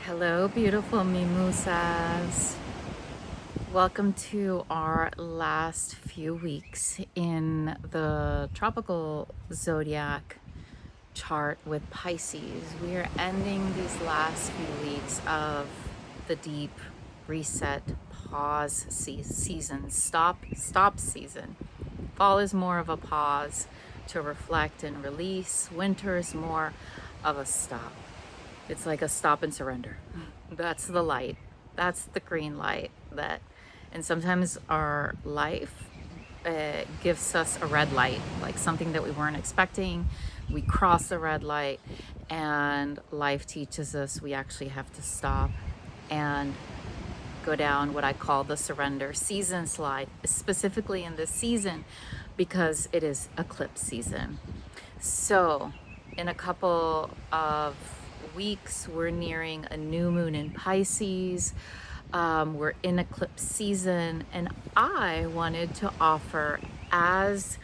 Hello, beautiful mimosas. Welcome to our last few weeks in the tropical zodiac chart with Pisces. We are ending these last few weeks of the deep reset pause season, stop season. Fall is more of a pause to reflect and release. Winter is more of a stop. It's like a stop and surrender. That's the light. That's the green light and sometimes our life gives us a red light, like something that we weren't expecting. We cross the red light and life teaches us we actually have to stop and go down what I call the surrender season slide, specifically in this season because it is eclipse season. So in a couple of weeks, we're nearing a new moon in Pisces. We're in eclipse season, and I wanted to offer, as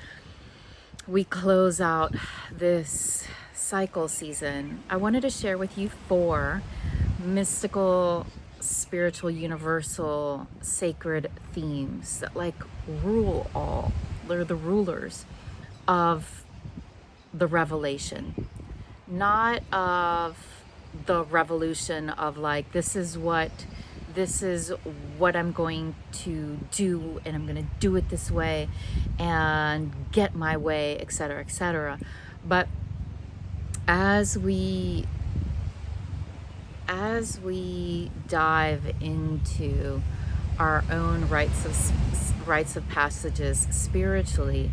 we close out this cycle season, I wanted to share with you 4 mystical, spiritual, universal, sacred themes that like rule all. They're the rulers of the revelation, not of the revolution of like this is what I'm going to do, and I'm going to do it this way and get my way, etc., etc. But as we dive into our own rites of passages spiritually,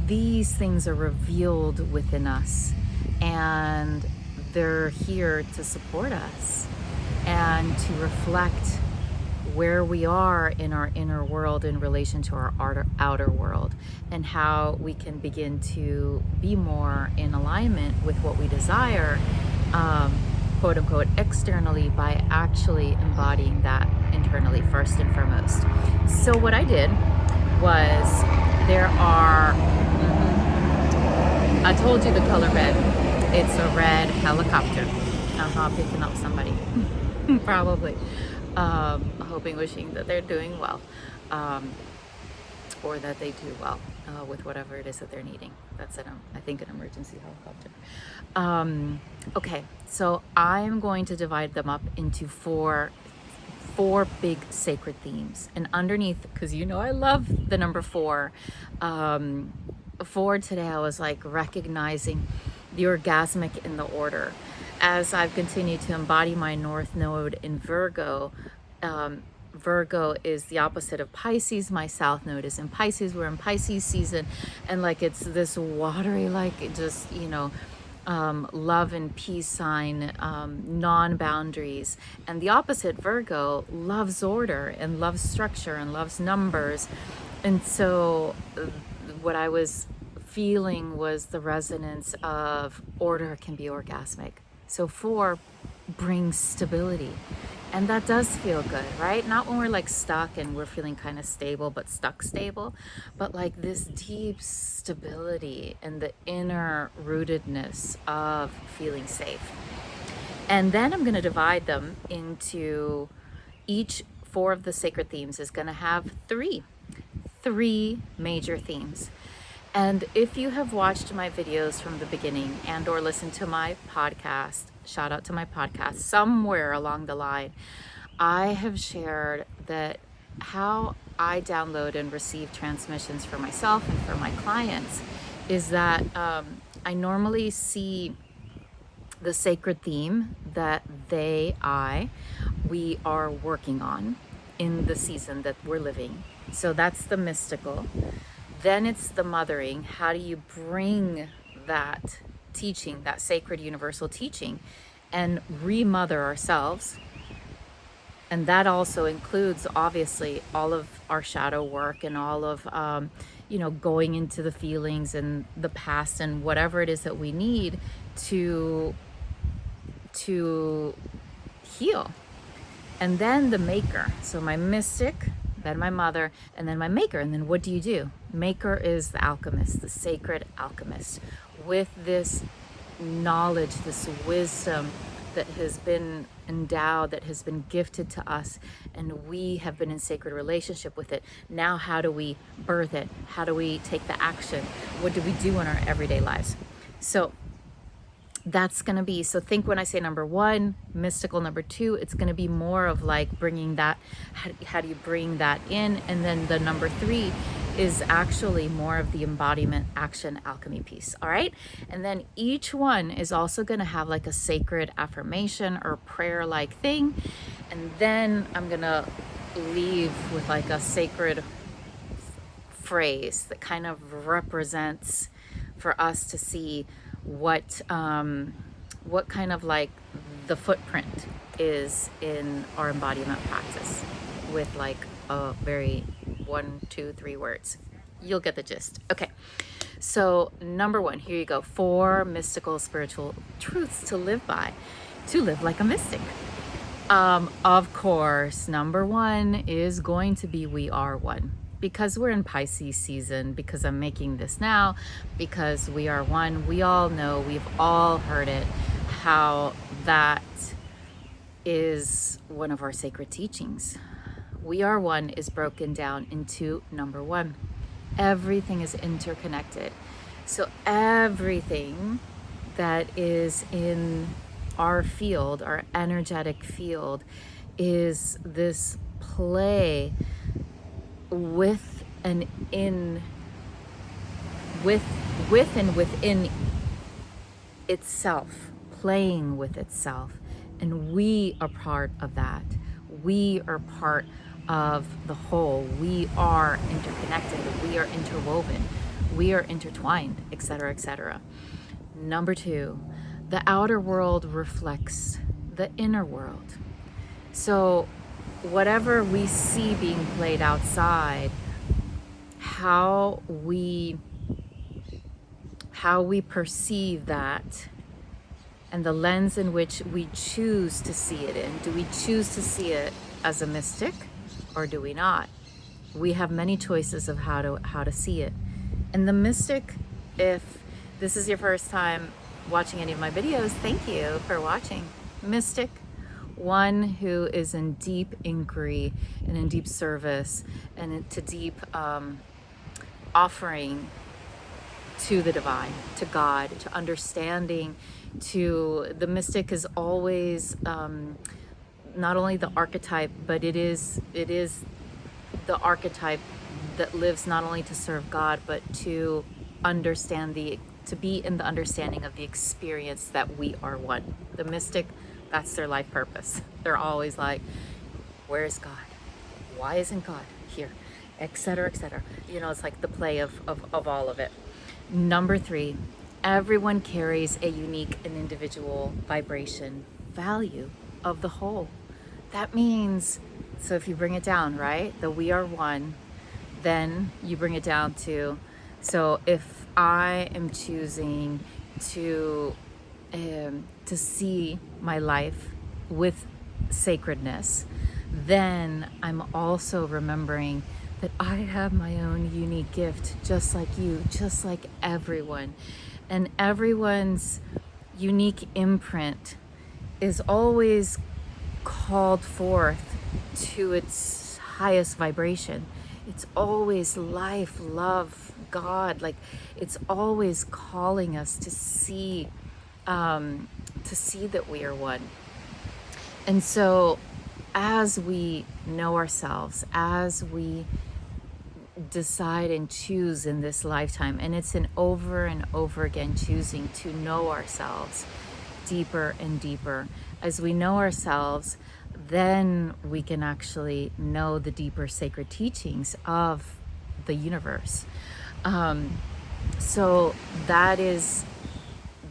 these things are revealed within us, and they're here to support us and to reflect where we are in our inner world in relation to our outer world, and how we can begin to be more in alignment with what we desire, quote unquote, externally, by actually embodying that internally first and foremost. So what I did was, I told you the color red. It's a red helicopter. Picking up somebody. Probably. Hoping, wishing that they're doing well. Or that they do well with whatever it is that they're needing. That's I think an emergency helicopter. Okay, so I'm going to divide them up into four big sacred themes, and underneath, because I love the number 4. For today, I was like recognizing the orgasmic in the order. As I've continued to embody my North Node in Virgo, Virgo is the opposite of Pisces. My South Node is in Pisces. We're in Pisces season, and like it's this watery, like just love and peace sign, non-boundaries. And the opposite, Virgo, loves order and loves structure and loves numbers. And so what I was feeling was the resonance of order can be orgasmic. So 4 brings stability. And that does feel good, right? Not when we're like stuck and we're feeling kind of stable, but stuck stable, but like this deep stability and the inner rootedness of feeling safe. And then I'm going to divide them into each 4 of the sacred themes is going to have 3 major themes. And if you have watched my videos from the beginning and or listened to my podcast, shout out to my podcast, somewhere along the line, I have shared that how I download and receive transmissions for myself and for my clients is that I normally see the sacred theme that we are working on in the season that we're living. So that's the mystical. Then it's the mothering. How do you bring that teaching, that sacred universal teaching, and remother ourselves? And that also includes, obviously, all of our shadow work and all of, going into the feelings and the past and whatever it is that we need to heal. And then the maker. So my mystic, then my mother, and then my maker. And then what do? Maker is the alchemist, the sacred alchemist, with this knowledge, this wisdom that has been endowed, that has been gifted to us, and we have been in sacred relationship with it. Now, how do we birth it? How do we take the action? What do we do in our everyday lives? So that's going to be, so think when I say number one, mystical, number two, it's going to be more of like bringing that, how do you bring that in? And then the number three is actually more of the embodiment, action, alchemy piece. All right. And then each one is also going to have like a sacred affirmation or prayer like thing. And then I'm going to leave with like a sacred phrase that kind of represents for us to see what kind of like the footprint is in our embodiment practice, with like a very 1, 2, 3 words. You'll get the gist. Okay, so number one, here you go. 4 mystical spiritual truths to live by, to live like a mystic. Of course, number one is going to be we are one. Because we're in Pisces season, because I'm making this now, because we are one. We all know, we've all heard it, how that is one of our sacred teachings. We are one is broken down into number one. Everything is interconnected. So everything that is in our field, our energetic field, is this play with and within itself, playing with itself. And we are part of that. We are part of the whole. We are interconnected. We are interwoven. We are intertwined, etc., etc. Number two, the outer world reflects the inner world. So whatever we see being played outside, how we perceive that, and the lens in which we choose to see it in. Do we choose to see it as a mystic, or do we not? We have many choices of how to see it. And the mystic, if this is your first time watching any of my videos, thank you for watching. Mystic, one who is in deep inquiry and in deep service and into deep offering to the divine, to God, to understanding, to the mystic is always not only the archetype, but it is the archetype that lives not only to serve God, but to understand to be in the understanding of the experience that we are one. The mystic, that's their life purpose. They're always like, where is God? Why isn't God here? Etc., etc. You know, it's like the play of all of it. Number three, everyone carries a unique and individual vibration value of the whole. That means, so if you bring it down, right, the we are one, then you bring it down to, so if I am choosing to see my life with sacredness, then I'm also remembering that I have my own unique gift, just like you, just like everyone. And everyone's unique imprint is always called forth to its highest vibration. It's always life, love, God. Like, it's always calling us to see that we are one. And so as we know ourselves, as we decide and choose in this lifetime, and it's an over and over again choosing to know ourselves deeper and deeper. As we know ourselves, then we can actually know the deeper sacred teachings of the universe. So that is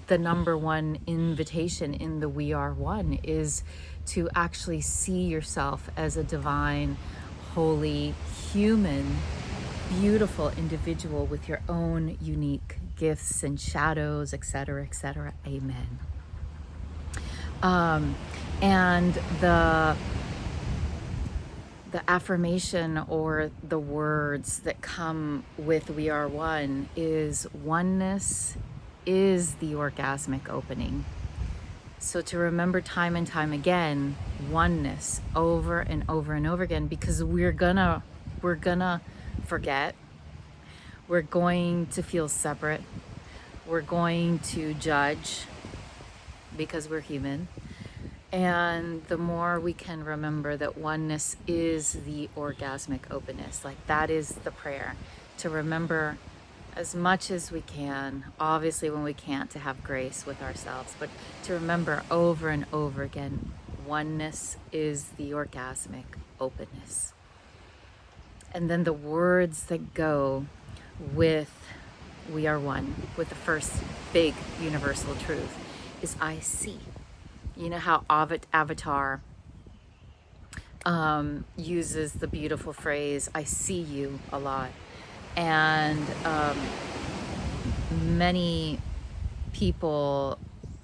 the number one invitation in the We Are One, is to actually see yourself as a divine, holy, human, beautiful individual with your own unique gifts and shadows, etc., etc. Amen. And the affirmation or the words that come with We Are One is oneness is the orgasmic opening. So to remember time and time again, oneness over and over and over again, because we're gonna forget. We're going to feel separate. We're going to judge because we're human. And the more we can remember that oneness is the orgasmic openness, like that is the prayer, to remember as much as we can, obviously when we can't, to have grace with ourselves, but to remember over and over again, oneness is the orgasmic openness. And then the words that go with we are one, with the first big universal truth, is I see. You know how Avatar uses the beautiful phrase, I see you, a lot. And many people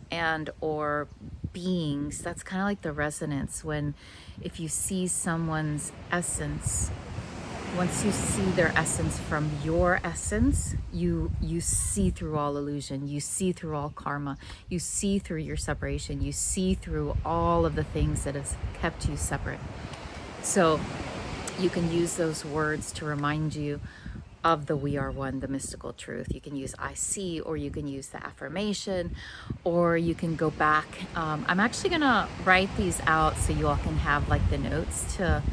and or beings, that's kind of like the resonance when if you see someone's essence, once you see their essence from your essence, you see through all illusion, you see through all karma, you see through your separation, you see through all of the things that have kept you separate. So you can use those words to remind you of the we are one, the mystical truth. You can use I see, or you can use the affirmation, or you can go back. I'm actually gonna write these out so you all can have like the notes to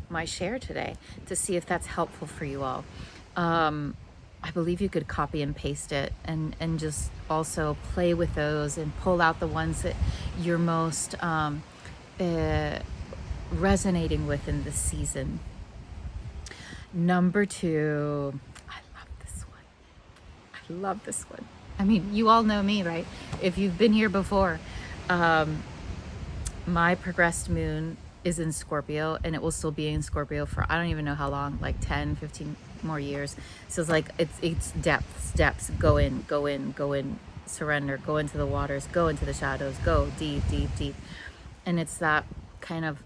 my share today to see if that's helpful for you all. I believe you could copy and paste it and just also play with those and pull out the ones that you're most resonating with in this season. Number 2, I love this one. I love this one. I mean, you all know me, right? If you've been here before, my progressed moon is in Scorpio, and it will still be in Scorpio for I don't even know how long, like 10, 15 more years. So it's like it's depths, go in, surrender, go into the waters, go into the shadows, go deep. And it's that kind of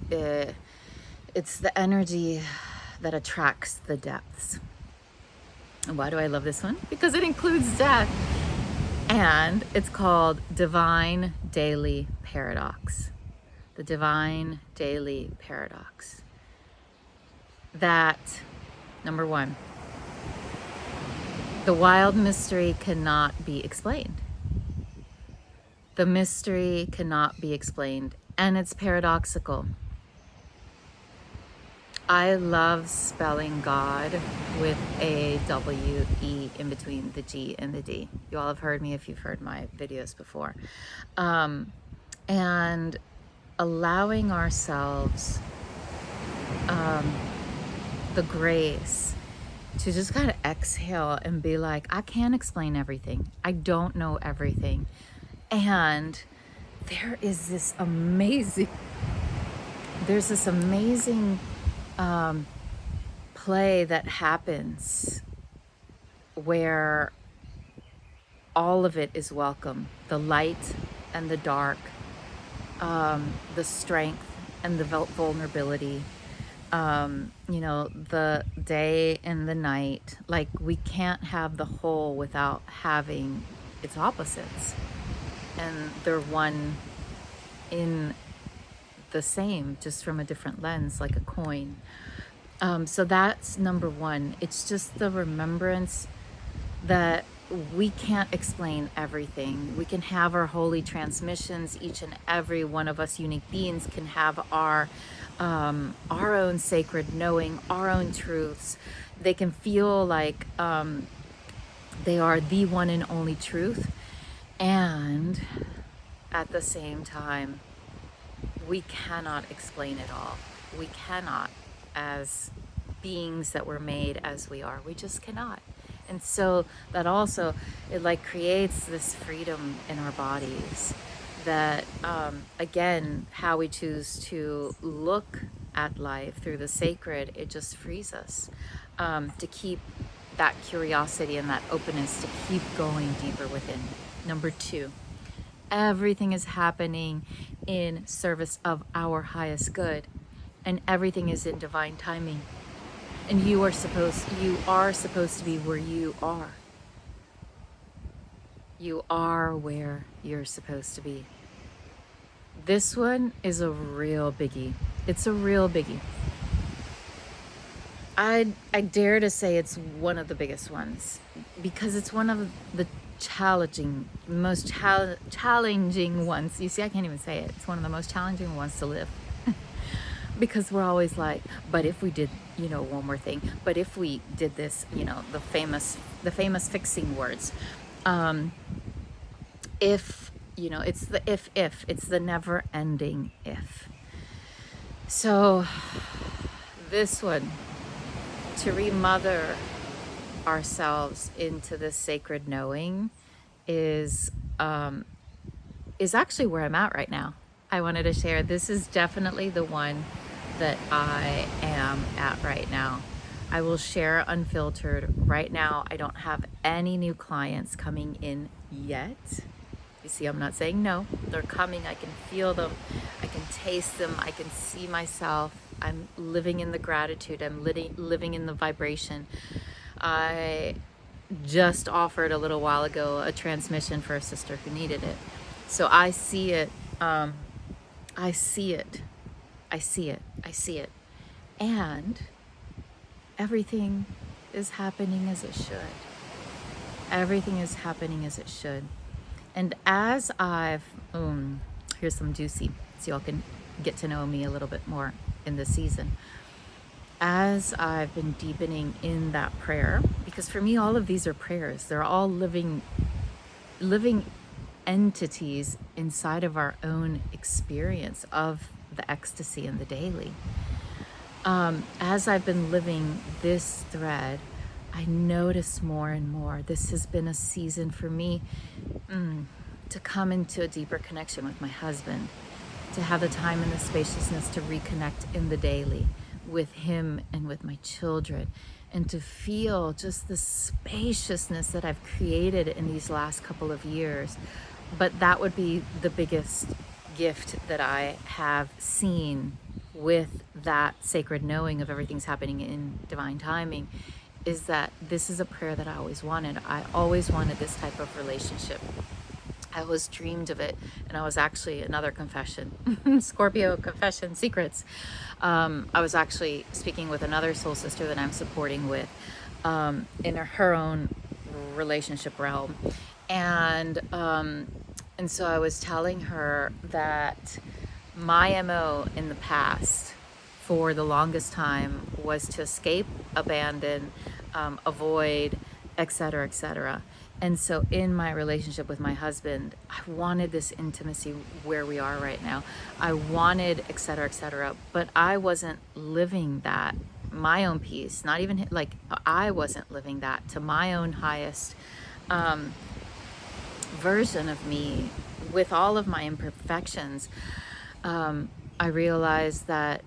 it's the energy that attracts the depths. And why do I love this one? Because it includes death. And it's called Divine Daily Paradox. The Divine Daily Paradox. That, number 1, the wild mystery cannot be explained. The mystery cannot be explained, and it's paradoxical. I love spelling God with a W-E in between the G and the D. You all have heard me if you've heard my videos before. And allowing ourselves the grace to just kind of exhale and be like, I can't explain everything. I don't know everything. And there's this amazing play that happens where all of it is welcome. The light and the dark, the strength and the vulnerability, the day and the night. Like, we can't have the whole without having its opposites. And they're one in the same, just from a different lens, like a coin. So that's number 1. It's just the remembrance that we can't explain everything. We can have our holy transmissions. Each and every one of us unique beings can have our own sacred knowing, our own truths. They can feel like they are the one and only truth. And at the same time, we cannot explain it all. We cannot, as beings that were made as we are. We just cannot. And so that also, it like creates this freedom in our bodies that, again, how we choose to look at life through the sacred, it just frees us to keep that curiosity and that openness, to keep going deeper within. Number 2, everything is happening in service of our highest good, and everything is in divine timing. And you are supposed to be where you are. You are where you're supposed to be. This one is a real biggie. It's a real biggie. I dare to say it's one of the biggest ones because it's one of the most challenging ones. You see, I can't even say it. It's one of the most challenging ones to live because we're always like, but if we did, one more thing, but if we did this, the famous fixing words. If, it's the if, it's the never ending if. So this one, to remother ourselves into this sacred knowing is actually where I'm at right now. I wanted to share, this is definitely the one that I am at right now. I will share unfiltered. Right now, I don't have any new clients coming in yet. You see, I'm not saying no. They're coming. I can feel them. I can taste them. I can see myself. I'm living in the gratitude. I'm living in the vibration. I just offered a little while ago a transmission for a sister who needed it. So I see it. I see it. I see it. I see it. And everything is happening as it should. Everything is happening as it should. And as I've, here's some juicy, so y'all can get to know me a little bit more in this season. As I've been deepening in that prayer, because for me, all of these are prayers. They're all living entities inside of our own experience of the ecstasy and the daily. As I've been living this thread, I notice more and more. This has been a season for me to come into a deeper connection with my husband, to have the time and the spaciousness to reconnect in the daily with him and with my children, and to feel just the spaciousness that I've created in these last couple of years. But that would be the biggest gift that I have seen with that sacred knowing of everything's happening in divine timing, is that this is a prayer that I always wanted. I always wanted this type of relationship. I always dreamed of it. And I was actually, another confession, Scorpio confession secrets. I was actually speaking with another soul sister that I'm supporting with in her own relationship realm. And so I was telling her that my MO in the past for the longest time was to escape, abandon, avoid, etc., etc. And so in my relationship with my husband, I wanted this intimacy where we are right now. I wanted, etc., etc., but I wasn't living that, my own peace, not even like I wasn't living that to my own highest version of me with all of my imperfections. I realized that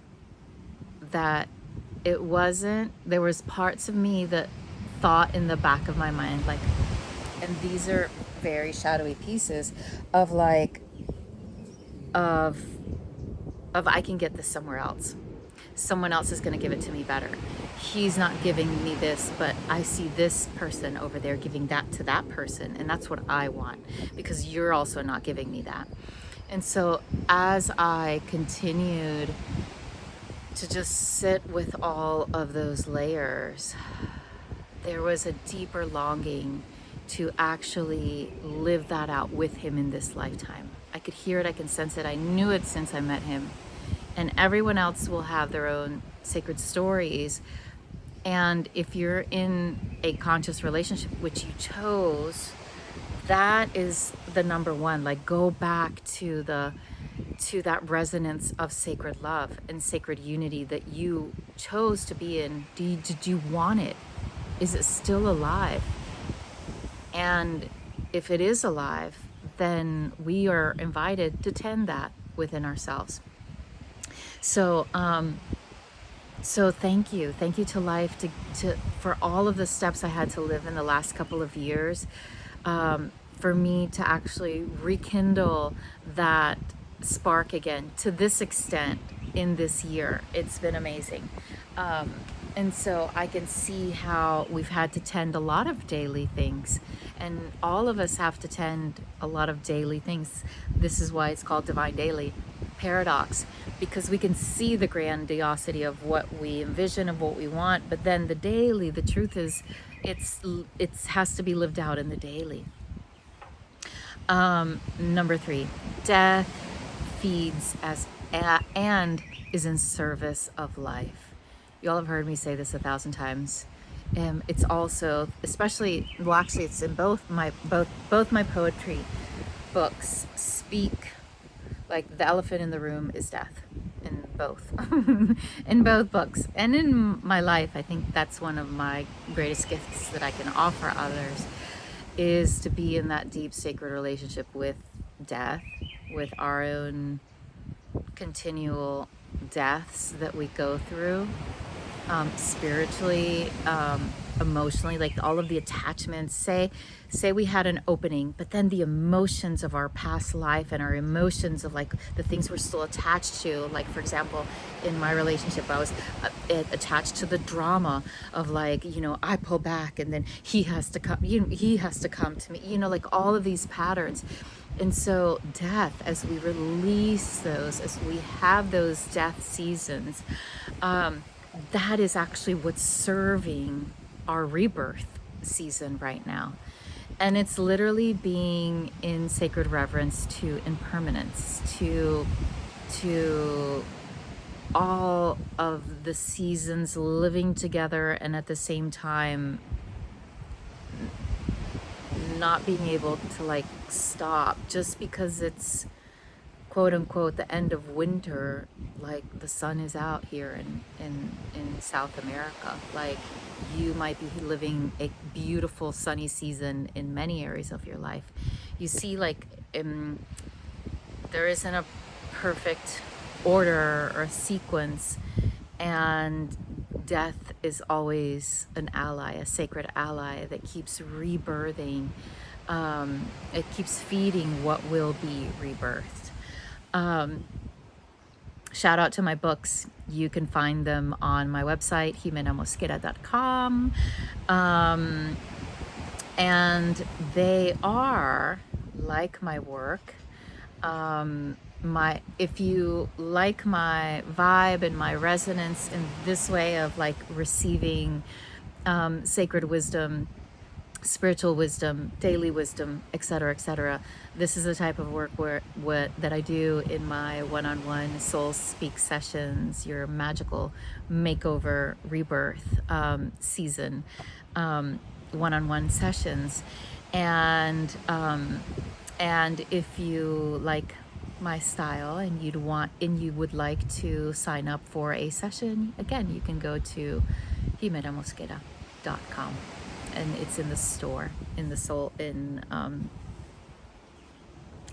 it wasn't, there was parts of me that thought in the back of my mind, like, and these are very shadowy pieces of like, of I can get this somewhere else. Someone else is going to give it to me better. He's not giving me this, but I see this person over there giving that to that person, and that's what I want, because you're also not giving me that. And so as I continued to just sit with all of those layers, there was a deeper longing to actually live that out with him in this lifetime. I could hear it, I can sense it, I knew it since I met him. And everyone else will have their own sacred stories. And if you're in a conscious relationship, which you chose, that is the number one. Like, go back to that resonance of sacred love and sacred unity that you chose to be in. Did you want it? Is it still alive? And if it is alive, then we are invited to tend that within ourselves. So thank you to life, for all of the steps I had to live in the last couple of years, for me to actually rekindle that spark again to this extent in this year. It's been amazing. And so I can see how we've had to tend a lot of daily things, and all of us have to tend a lot of daily things. This is why it's called divine daily paradox, because we can see the grandiosity of what we envision, of what we want, but then the daily, the truth is, it has to be lived out in the daily. Number 3, death feeds and is in service of life. You all have heard me say this 1,000 times. It's also, especially, well, actually, it's in both my poetry books. Speak like the elephant in the room is death, in both, in both books, and in my life. I think that's one of my greatest gifts that I can offer others, is to be in that deep sacred relationship with death, with our own continual deaths that we go through, spiritually, emotionally, like all of the attachments. Say we had an opening, but then the emotions of our past life and our emotions of like the things we're still attached to, like for example in my relationship I was attached to the drama of like, you know, I pull back and then he has to come, he has to come to me, you know, like all of these patterns. And so death, as we release those, as we have those death seasons, that is actually what's serving our rebirth season right now. And it's literally being in sacred reverence to impermanence, to all of the seasons living together, and at the same time not being able to like stop just because it's quote unquote the end of winter. Like the sun is out here in South America. Like you might be living a beautiful sunny season in many areas of your life. You see, like there isn't a perfect order or sequence, and death is always an ally, a sacred ally that keeps rebirthing. It keeps feeding what will be rebirthed. Shout out to my books. You can find them on my website, jimenamosquera.com. And they are, like my work, if you like my vibe and my resonance in this way of like receiving sacred wisdom, spiritual wisdom, daily wisdom, etc., this is the type of work that I do in my one-on-one soul speak sessions, your magical makeover rebirth season, one-on-one sessions. And if you like my style and you would like to sign up for a session, again, you can go to jimenamosquera.com. And it's in the store,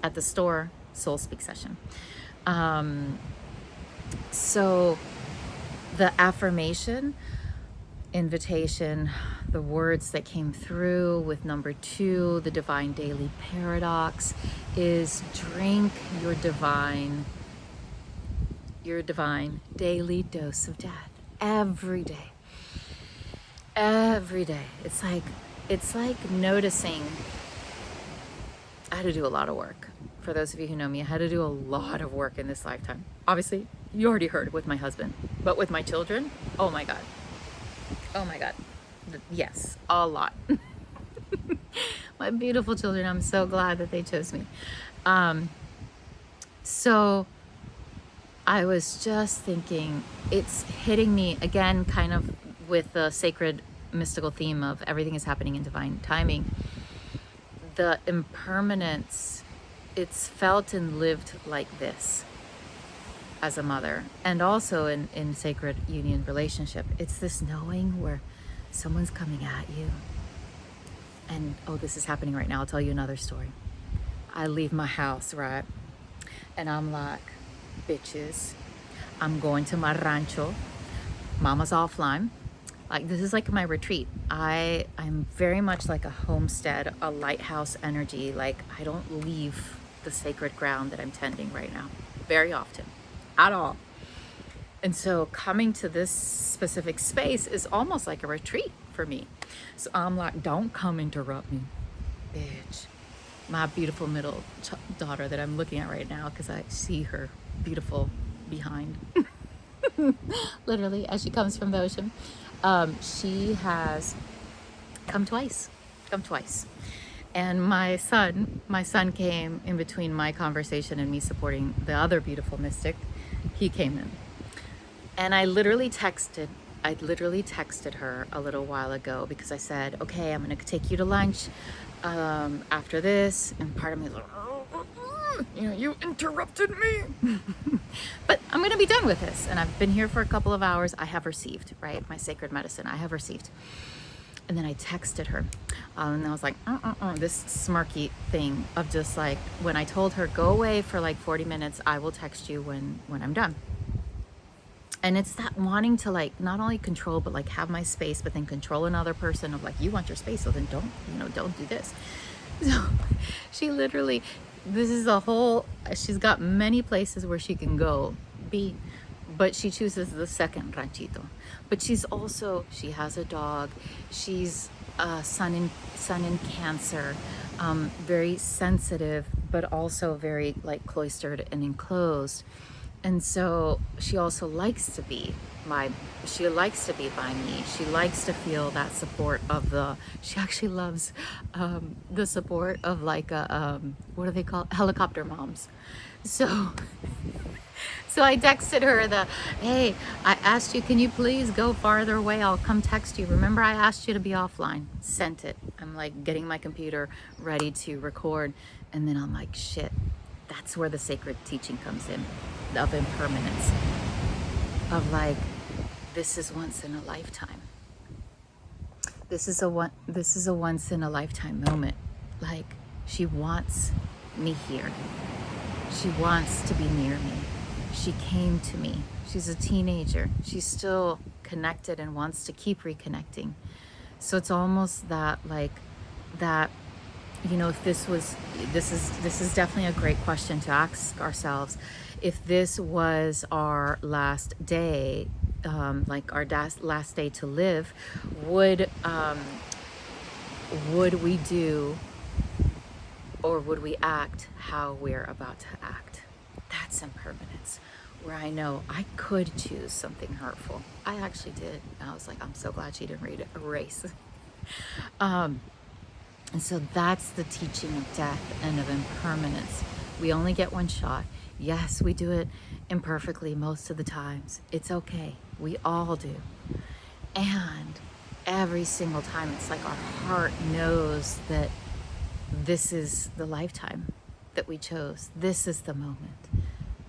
at the store, Soul Speak session. So the affirmation, invitation, the words that came through with number 2, the divine daily paradox, is drink your divine daily dose of death every day. Every day. It's like noticing. I had to do a lot of work. For those of you who know me, I had to do a lot of work in this lifetime. Obviously, you already heard with my husband, but with my children, oh my God. Yes, a lot. My beautiful children, I'm so glad that they chose me. So I was just thinking, it's hitting me again, kind of with the sacred mystical theme of everything is happening in divine timing. The impermanence, it's felt and lived like this as a mother, and also in sacred union relationship. It's this knowing where someone's coming at you, and oh, this is happening right now. I'll tell you another story. I leave my house, right, and I'm like, bitches, I'm going to my rancho. Mama's offline. Like, this is like my retreat. I'm very much like a homestead, a lighthouse energy. Like, I don't leave the sacred ground that I'm tending right now very often at all. And so coming to this specific space is almost like a retreat for me. So I'm like, don't come interrupt me, bitch. My beautiful middle daughter that I'm looking at right now, because I see her beautiful behind. Literally, as she comes from the ocean. She has come twice. And my son came in between my conversation and me supporting the other beautiful mystic. He came in. And I literally texted her a little while ago because I said, okay, I'm going to take you to lunch after this. And part of me was like, you interrupted me. But I'm going to be done with this. And I've been here for a couple of hours. I have received, right? My sacred medicine, I have received. And then I texted her. And I was like, this smirky thing of just like, when I told her, go away for like 40 minutes, I will text you when I'm done. And it's that wanting to like not only control but like have my space, but then control another person of like, you want your space, so then don't do this. So she literally, this is a whole, she's got many places where she can go be, but she chooses the second ranchito. But she has a dog, she's sun in Cancer, very sensitive, but also very like cloistered and enclosed. And so she also likes to be by me. She likes to feel that support of she actually loves the support of like what do they call it? Helicopter moms. So I texted her hey, I asked you, can you please go farther away? I'll come text you. Remember I asked you to be offline. Sent it. I'm like getting my computer ready to record. And then I'm like, shit, that's where the sacred teaching comes in. Of impermanence, of like, this is once in a lifetime. This is a once in a lifetime moment. Like, she wants me here. She wants to be near me. She came to me. She's a teenager. She's still connected and wants to keep reconnecting. So it's almost that like that. If this is definitely a great question to ask ourselves. If this was our last day, like our last day to live, would we do, or would we act how we're about to act? That's impermanence, where I know I could choose something hurtful. I actually did. And I was like, I'm so glad she didn't erase. And so that's the teaching of death and of impermanence. We only get one shot. Yes, we do it imperfectly most of the times. It's okay. We all do. And every single time, it's like our heart knows that this is the lifetime that we chose. This is the moment.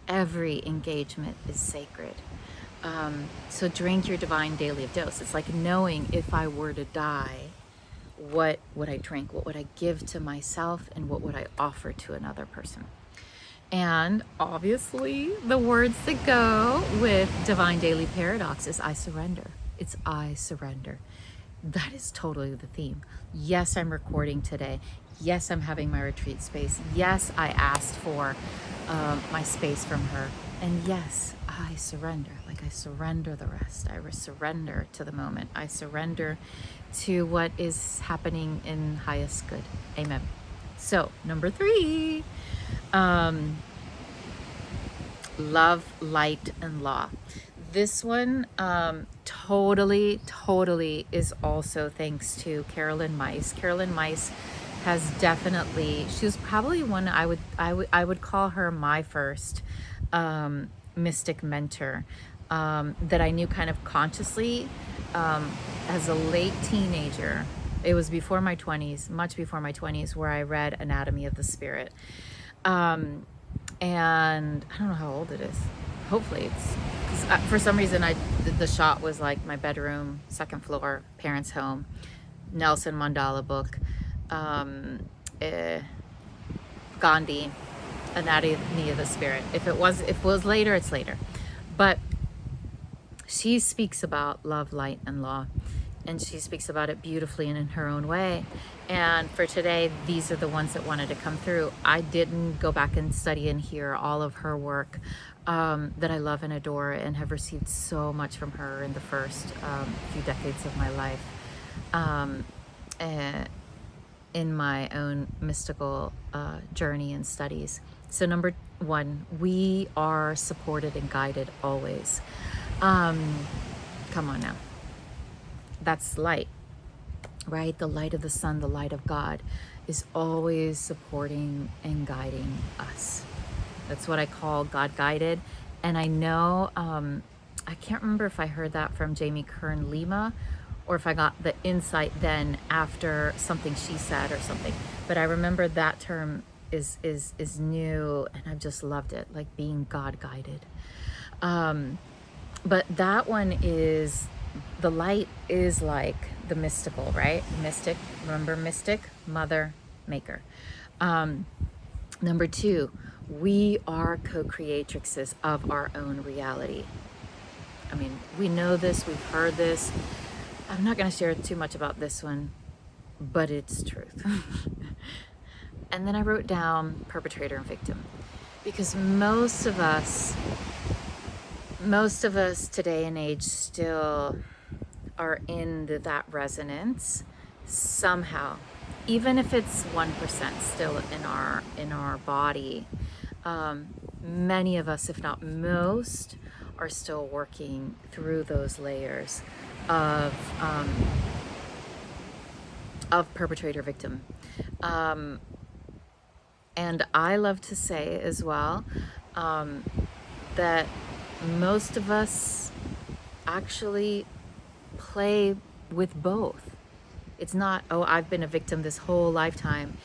Every engagement is sacred. So drink your divine daily dose. It's like knowing if I were to die, what would I drink? What would I give to myself? And what would I offer to another person? And obviously the words that go with divine daily paradox is I surrender. It's I surrender. That is totally the theme. Yes, I'm recording today. Yes, I'm having my retreat space. Yes, I asked for my space from her. And yes, I surrender. Like I surrender the rest. I surrender to the moment. I surrender to what is happening in highest good. Amen. So, number 3, love, light, and law. This one totally is also thanks to Carolyn Myss. Carolyn Myss has definitely, she was probably one I would call her my first mystic mentor that I knew kind of consciously as a late teenager. It was before my 20s, much before my 20s, where I read Anatomy of the Spirit. And I don't know how old it is. Hopefully it's, because for some reason the shot was like my bedroom, second floor, parents' home, Nelson Mandela book, Gandhi, Anatomy of the Spirit. If it was later, it's later. But she speaks about love, light, and law. And she speaks about it beautifully and in her own way. And for today, these are the ones that wanted to come through. I didn't go back and study and hear all of her work that I love and adore and have received so much from her in the first few decades of my life. In my own mystical journey and studies. So number one, we are supported and guided always. Come on now. That's light, right? The light of the sun, the light of God is always supporting and guiding us. That's what I call God guided. And I know, I can't remember if I heard that from Jamie Kern Lima or if I got the insight then after something she said or something. But I remember that term is new, and I've just loved it, like being God guided. But that one is, the light is like the mystical, right? Mystic, remember mystic, mother, maker. Number two, we are co-creatrixes of our own reality. I mean, we know this, we've heard this. I'm not going to share too much about this one, but it's truth. And then I wrote down perpetrator and victim, because most of us today and age still are in that resonance somehow, even if it's 1% still in our body. Many of us, if not most, are still working through those layers of perpetrator victim. And I love to say as well that most of us actually play with both. It's not, oh, I've been a victim this whole lifetime,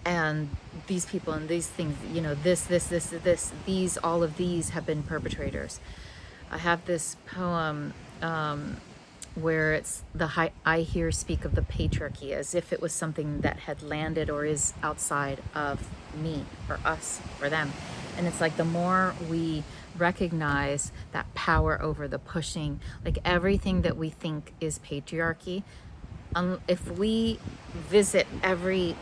and these people and these things, you know, these, all of these have been perpetrators. I have this poem where it's I hear speak of the patriarchy as if it was something that had landed or is outside of me or us or them. And it's like the more we recognize that power over the pushing, like everything that we think is patriarchy, if we visit every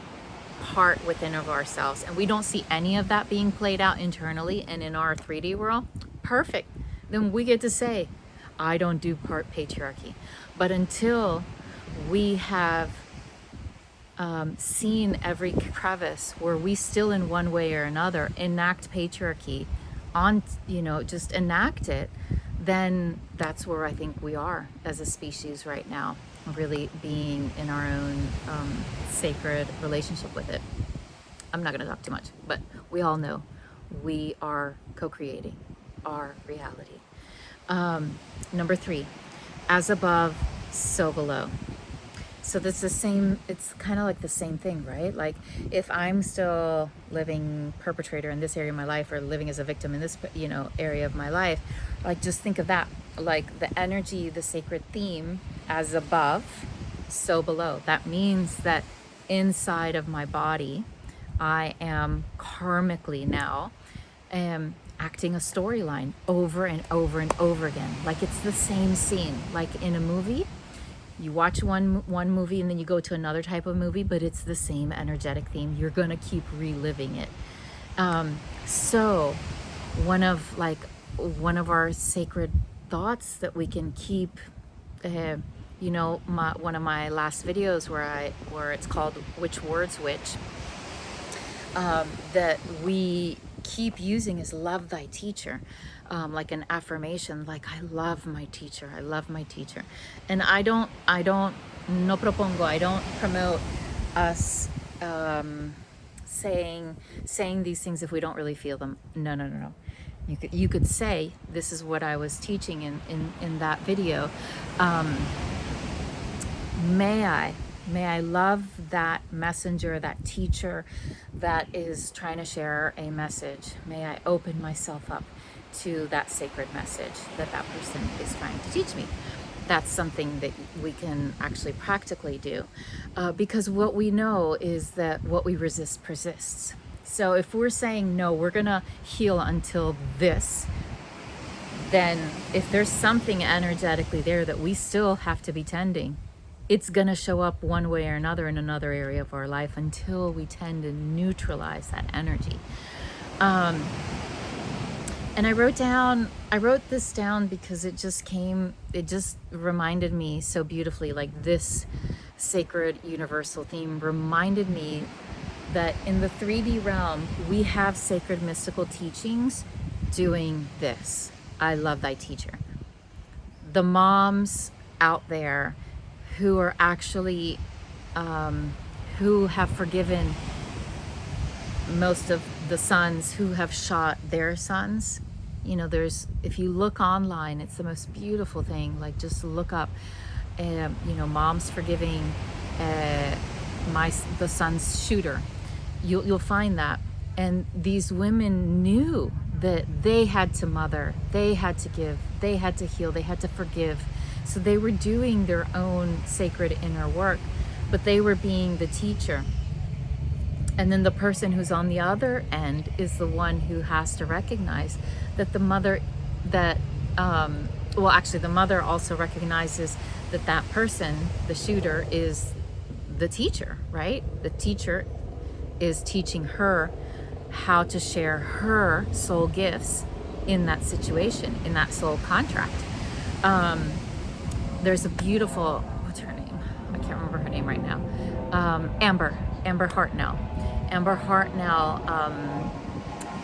part within of ourselves and we don't see any of that being played out internally and in our 3D world, perfect. Then we get to say, I don't do part patriarchy. But until we have seen every crevice where we still in one way or another enact patriarchy on, you know, just enact it, then that's where I think we are as a species right now, really being in our own sacred relationship with it. I'm not going to talk too much, but we all know we are co-creating our reality. Number three, as above, so below. So that's the same, it's kind of like the same thing, right? Like if I'm still living perpetrator in this area of my life or living as a victim in this, you know, area of my life, like just think of that, like the energy, the sacred theme, as above, so below. That means that inside of my body, I am karmically now acting a storyline over and over and over again. Like it's the same scene, like in a movie. You watch one movie and then you go to another type of movie, but it's the same energetic theme. You're gonna keep reliving it. So one of our sacred thoughts that we can keep, you know, one of my last videos where it's called Which Words Which, that we keep using is love thy teacher. Like an affirmation, like I love my teacher, I love my teacher. And I don't no propongo, I don't promote us saying these things if we don't really feel them. No. You could say, this is what I was teaching in that video. May I love that messenger, that teacher that is trying to share a message. May I open myself up to that sacred message that person is trying to teach me. That's something that we can actually practically do, because what we know is that what we resist persists. So if we're saying, no, we're gonna heal until this, then if there's something energetically there that we still have to be tending, it's going to show up one way or another in another area of our life until we tend to neutralize that energy. And I wrote this down because it just reminded me so beautifully, like this sacred universal theme reminded me that in the 3D realm, we have sacred mystical teachings doing this. I love thy teacher. The moms out there who are actually, who have forgiven most of the sons who have shot their sons. You know, if you look online, it's the most beautiful thing. Like, just look up, moms forgiving the son's shooter. You'll find that. And these women knew that they had to mother, they had to give, they had to heal, they had to forgive. So they were doing their own sacred inner work, but they were being the teacher. And then the person who's on the other end is the one who has to recognize that the mother, the mother also recognizes that that person, the shooter, is the teacher, right? The teacher is teaching her how to share her soul gifts in that situation, in that soul contract. There's a beautiful, what's her name? I can't remember her name right now. Amber Hartnell. Amber Hartnell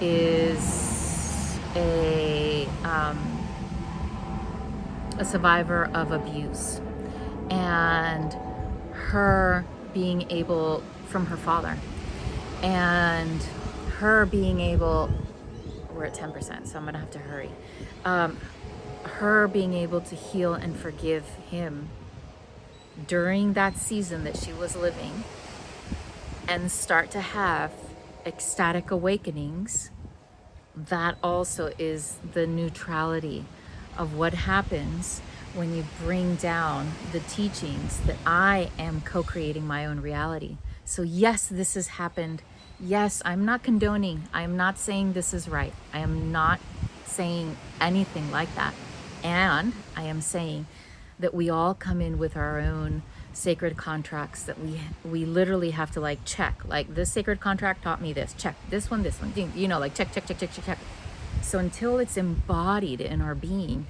is a survivor of abuse, and her being able, from her father, and her being able, we're at 10%, so I'm gonna have to hurry. Her being able to heal and forgive him during that season that she was living, and start to have ecstatic awakenings, that also is the neutrality of what happens when you bring down the teachings that I am co-creating my own reality. So yes, this has happened. Yes, I'm not condoning. I am not saying this is right. I am not saying anything like that. And I am saying that we all come in with our own sacred contracts that we literally have to like check. Like, this sacred contract taught me this. Check. This one, you know, like check. So until it's embodied in our being,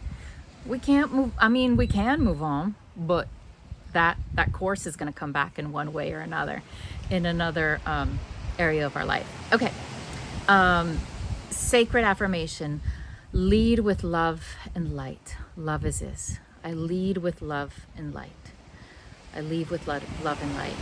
we can't move. I mean, we can move on, but that course is going to come back in one way or another, in another area of our life. Okay. Sacred affirmation: lead with love and light. Love is. I lead with love and light. I lead with love and light.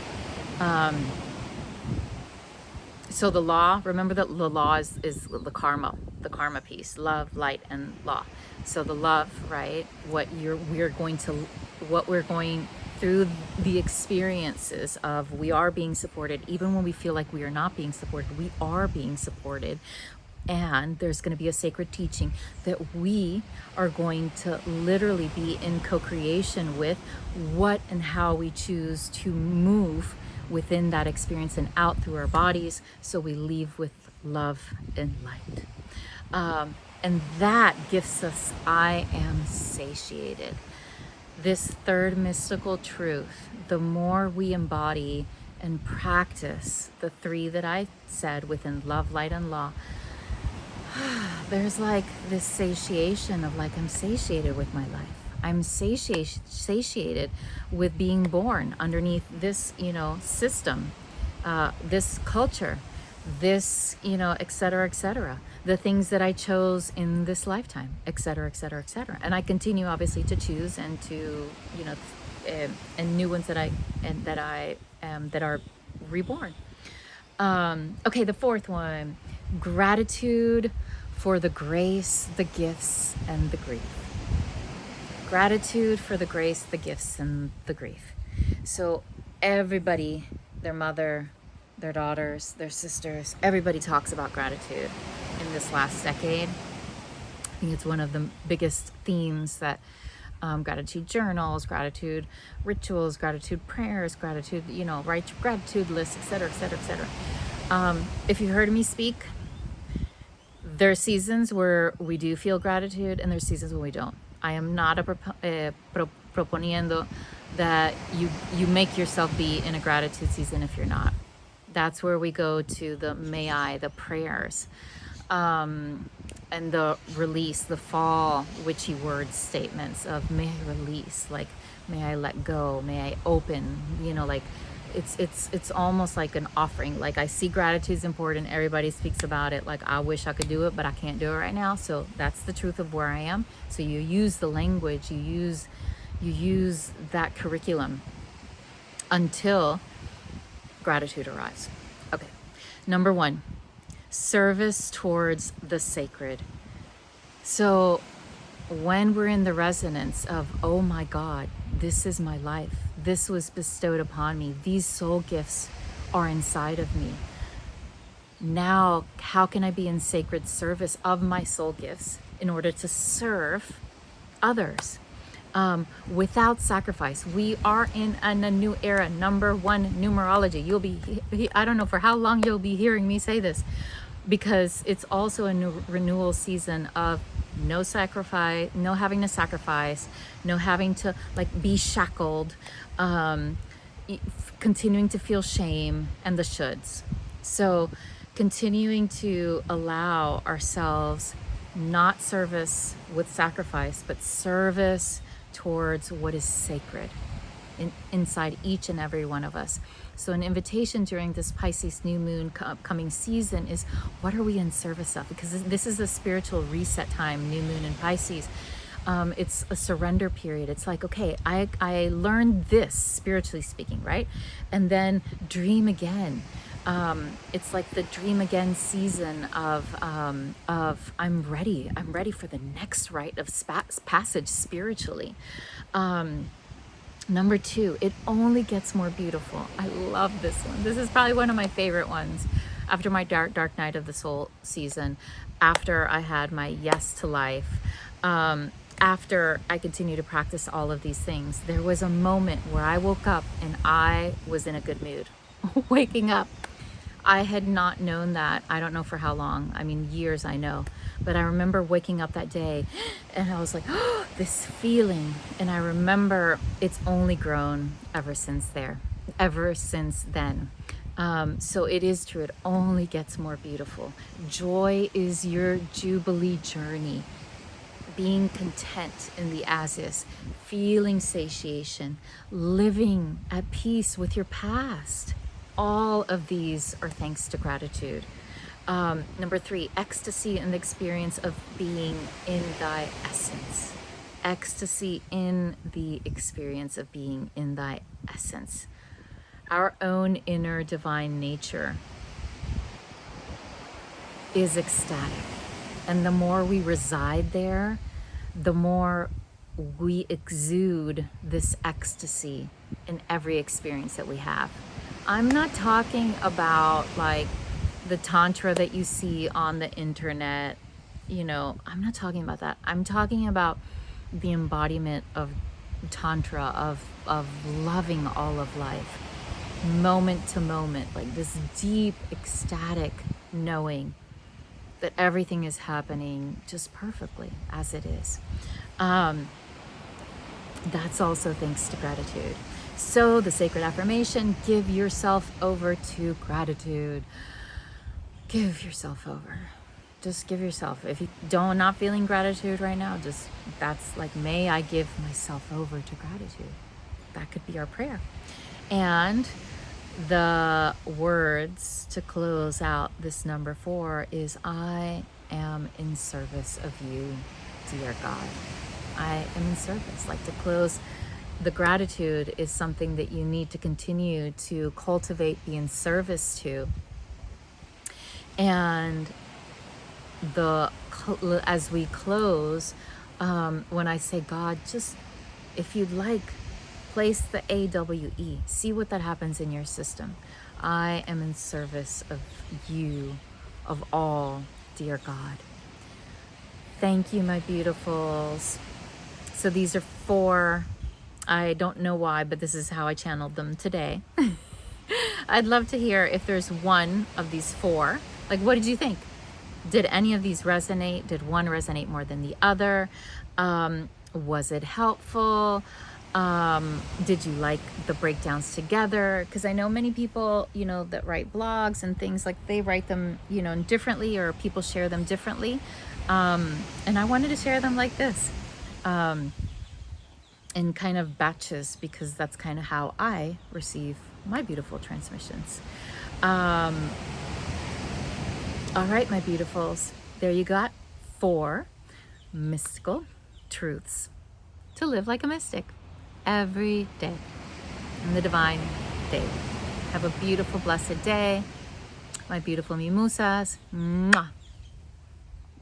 So the law, remember that the law is the karma piece: love, light, and law. So the love, right? What we're going through the experiences of, we are being supported, even when we feel like we are not being supported, we are being supported. And there's going to be a sacred teaching that we are going to literally be in co-creation with what and how we choose to move within that experience and out through our bodies. So we leave with love and light. And that gives us, I am satiated. This third mystical truth, the more we embody and practice the three that I said within love, light, and law, there's like this satiation of, like, I'm satiated with my life. I'm satiated with being born underneath this, system, this culture, this, et cetera, the things that I chose in this lifetime, et cetera. And I continue obviously to choose and to, and new ones that are reborn. Okay, the fourth one: gratitude for the grace, the gifts, and the grief. Gratitude for the grace, the gifts, and the grief. So everybody, their mother, their daughters, their sisters, everybody talks about gratitude in this last decade. I think it's one of the biggest themes that gratitude journals, gratitude rituals, gratitude prayers, gratitude, write gratitude lists, et cetera. If you heard me speak, There are seasons where we do feel gratitude, and there's seasons when we don't. I am not proponiendo that you make yourself be in a gratitude season if you're not. That's where we go to the may I, the prayers, and the release, the fall witchy word statements of may I release, like may I let go, may I open, like it's almost like an offering. Like, I see gratitude is important, everybody speaks about it, like I wish I could do it, but I can't do it right now. So that's the truth of where I am. So you use the language, you use that curriculum until gratitude arrives. Okay, number 1, service towards the sacred. So when we're in the resonance of, oh my God, this is my life, this was bestowed upon me, these soul gifts are inside of me. Now, how can I be in sacred service of my soul gifts in order to serve others? Without sacrifice. We are in a new era. Number 1, numerology. You'll be, I don't know for how long you'll be hearing me say this, because it's also a new renewal season of no sacrifice, no having to sacrifice, no having to like be shackled, continuing to feel shame and the shoulds. So continuing to allow ourselves not service with sacrifice, but service towards what is sacred inside each and every one of us. So an invitation during this Pisces new moon upcoming season is, what are we in service of? Because this is a spiritual reset time, new moon in Pisces. It's a surrender period. It's like, okay, I learned this, spiritually speaking, right? And then dream again. It's like the dream again season of I'm ready for the next rite of passage spiritually. Number 2, it only gets more beautiful. I love this one. This is probably one of my favorite ones. After my dark night of the soul season, after I had my yes to life, after I continued to practice all of these things, there was a moment where I woke up and I was in a good mood. Waking up. I had not known that. I don't know for how long. I mean, years, I know. But I remember waking up that day and I was like, oh, this feeling. And I remember it's only grown ever since then. So it is true. It only gets more beautiful. Joy is your jubilee journey. Being content in the as-is, feeling satiation, living at peace with your past. All of these are thanks to gratitude. Number 3, ecstasy in the experience of being in thy essence. Ecstasy in the experience of being in thy essence. Our own inner divine nature is ecstatic. And the more we reside there, the more we exude this ecstasy in every experience that we have. I'm not talking about like the tantra that you see on the internet, I'm not talking about that. I'm talking about the embodiment of tantra, of loving all of life, moment to moment, like this deep ecstatic knowing that everything is happening just perfectly as it is. That's also thanks to gratitude. So the sacred affirmation, give yourself over to gratitude. Give yourself over. Just give yourself. If you don't not feeling gratitude right now, that's like, may I give myself over to gratitude. That could be our prayer. And the words to close out this number 4 is, I am in service of you, dear God. I am in service. Like, to close, the gratitude is something that you need to continue to cultivate, be in service to. And as we close, when I say God, just, if you'd like, place the AWE. See what that happens in your system. I am in service of you, of all, dear God. Thank you, my beautifuls. So these are 4. I don't know why, but this is how I channeled them today. I'd love to hear if there's one of these 4. Like, what did you think? Did any of these resonate? Did one resonate more than the other? Was it helpful? Did you like the breakdowns together? Because I know many people, you know, that write blogs and things, like they write them, you know, differently, or people share them differently. And I wanted to share them like this, in kind of batches, because that's kind of how I receive my beautiful transmissions. All right, my beautifuls, there you got 4 mystical truths to live like a mystic every day in the divine day. Have a beautiful, blessed day, my beautiful mimosas. Mwah.